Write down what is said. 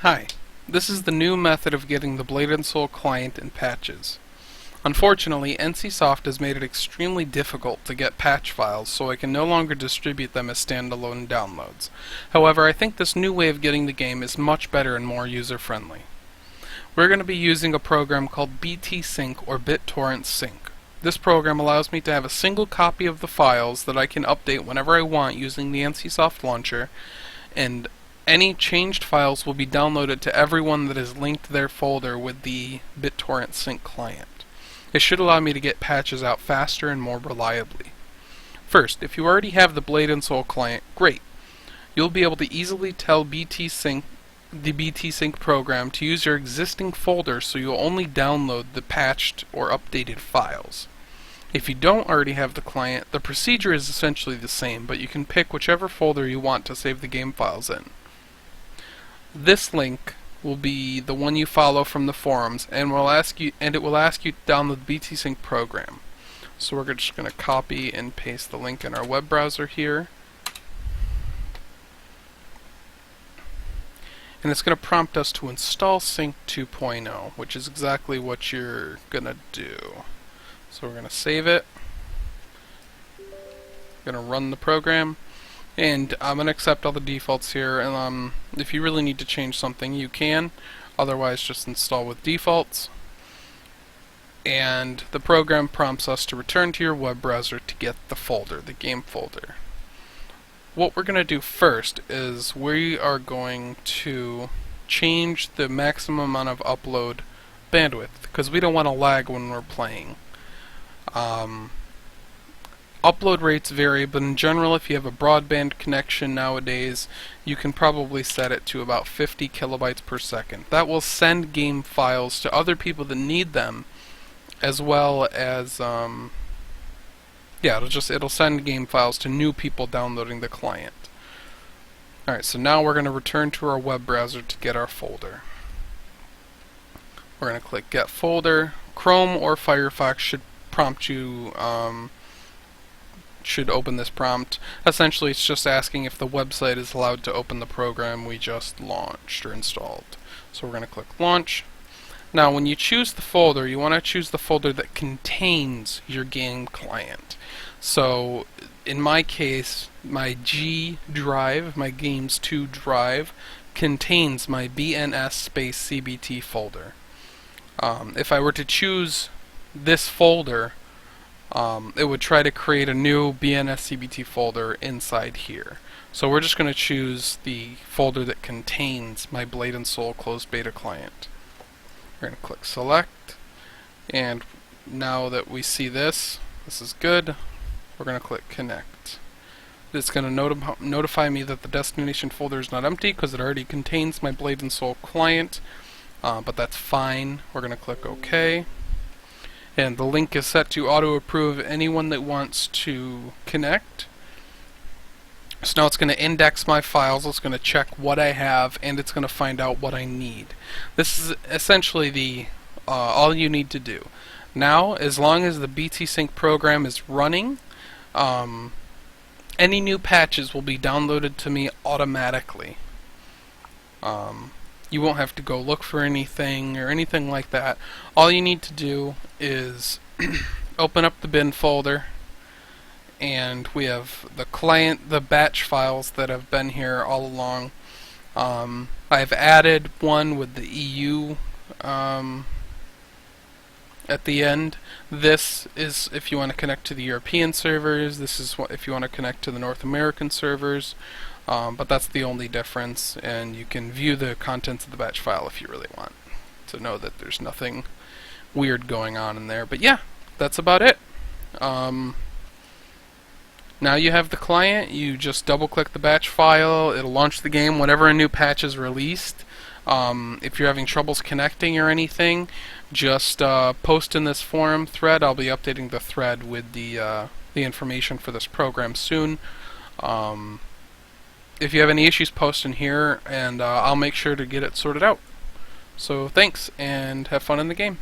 Hi, this is the new method of getting the Blade and Soul client and patches. Unfortunately, NCSoft has made it extremely difficult to get patch files, so I can no longer distribute them as standalone downloads. However, I think this new way of getting the game is much better and more user-friendly. We're going to be using a program called BT Sync or BitTorrent Sync. This program allows me to have a single copy of the files that I can update whenever I want using the NCSoft launcher, and any changed files will be downloaded to everyone that is linked to their folder with the BitTorrent Sync client. It should allow me to get patches out faster and more reliably. First, if you already have the Blade and Soul client, great. You'll be able to easily tell the BT Sync program to use your existing folder, so you'll only download the patched or updated files. If you don't already have the client, the procedure is essentially the same, but you can pick whichever folder you want to save the game files in. This link will be the one you follow from the forums, and it will ask you to download the BT Sync program. So we're just going to copy and paste the link in our web browser here. And it's going to prompt us to install Sync 2.0, which is exactly what you're going to do. So we're going to save it. Going to run the program. And I'm going to accept all the defaults here, and if you really need to change something, you can. Otherwise, just install with defaults. And the program prompts us to return to your web browser to get the folder, the game folder. What we're going to do first is we are going to change the maximum amount of upload bandwidth, because we don't want to lag when we're playing. Upload rates vary, but in general, if you have a broadband connection nowadays, you can probably set it to about 50 kilobytes per second. That will send game files to other people that need them, as well as it'll send game files to new people downloading the client. Alright, so now we're going to return to our web browser to get our folder. We're going to click Get Folder. Chrome or Firefox should prompt you should open this prompt. Essentially, it's just asking if the website is allowed to open the program we just launched or installed. So we're going to click Launch. Now, when you choose the folder, you want to choose the folder that contains your game client. So, in my case, my G drive, my Games 2 drive, contains my BNS space CBT folder. If I were to choose this folder, it would try to create a new BNS CBT folder inside here. So we're just going to choose the folder that contains my Blade and Soul closed beta client. We're going to click Select, and now that we see this is good, we're going to click Connect. It's going to notify me that the destination folder is not empty because it already contains my Blade and Soul client, but that's fine. We're going to click OK. And the link is set to auto-approve anyone that wants to connect. So now it's going to index my files, it's going to check what I have, and it's going to find out what I need. This is essentially all you need to do. Now, as long as the BT Sync program is running, any new patches will be downloaded to me automatically. You won't have to go look for anything or anything like that. All you need to do is open up the bin folder, and we have the client, the batch files that have been here all along. I've added one with the EU at the end. This is if you want to connect to the European servers. This is if you want to connect to the North American servers. But that's the only difference, and you can view the contents of the batch file if you really want to know that there's nothing weird going on in there. But yeah, that's about it. Now you have the client, you just double click the batch file, it'll launch the game whenever a new patch is released. If you're having troubles connecting or anything, just post in this forum thread. I'll be updating the thread with the information for this program soon. If you have any issues, post in here, and I'll make sure to get it sorted out. So thanks, and have fun in the game.